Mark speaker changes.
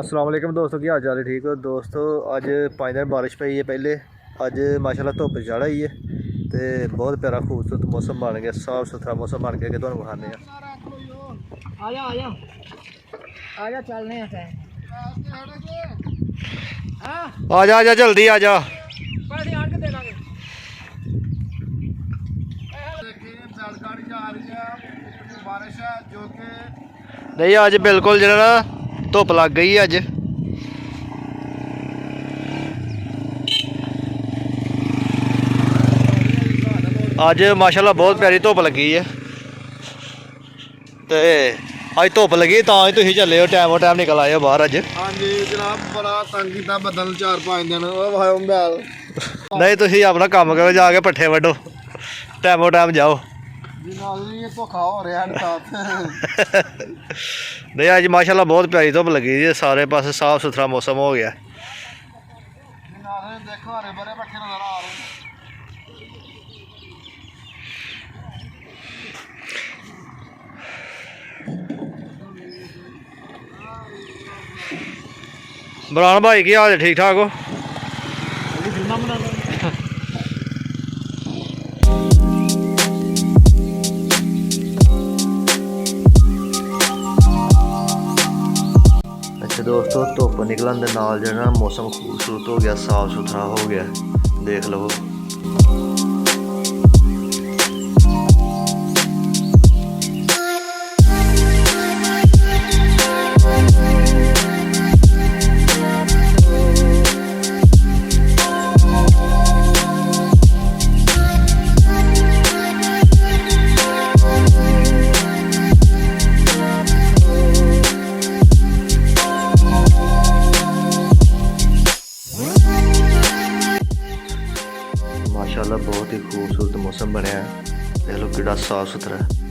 Speaker 1: अस्सलाम वालेकुम दोस्तों, की हाल चाल है? ठीक हो दोस्तों। अज 5 दिन बारिश पई है पहले। अज माशाल्लाह धुप्प चढ़ आई है तो बहुत प्यारा खूबसूरत मौसम बन गया, साफ सुथरा मौसम बन गया कि तुहानू विखाने आ जा जल्दी आ जा। नहीं अज बिल्कुल जो ना धुप्प लग गई अज। अज माशाल्लाह बहुत प्यारी धुप्प लगी है ते अज धुप्प लगी तां ही तुसीं चले हो, टाइमो टाइम निकल आए हो बाहर अज।
Speaker 2: हाँ जी जनाब, बड़ा तंग किया बदल 4-5 दिन मोबाइल।
Speaker 1: नहीं तुसीं अपना काम करो, जाके पट्ठे वड्डो, टाइमो टाइम जाओ।
Speaker 2: धोखा हो रहा है साथ।
Speaker 1: नहीं अज माशाल्लाह बहुत प्यारी धुप्प लगी है, सारे पास साफ सुथरा मौसम हो गया।
Speaker 2: देखो हरे भरे पट्ठे नजर आ रहे हैं।
Speaker 1: बरान भाई की हाल है? ठीक ठाक हो? अच्छा दोस्तों, धुप्प निकलन के नाल जो ना मौसम खूबसूरत हो गया, साफ सुथरा हो गया, देख लो। माशाल्लाह बहुत ही खूबसूरत मौसम बनया, देख लो कि साफ सुथरा है।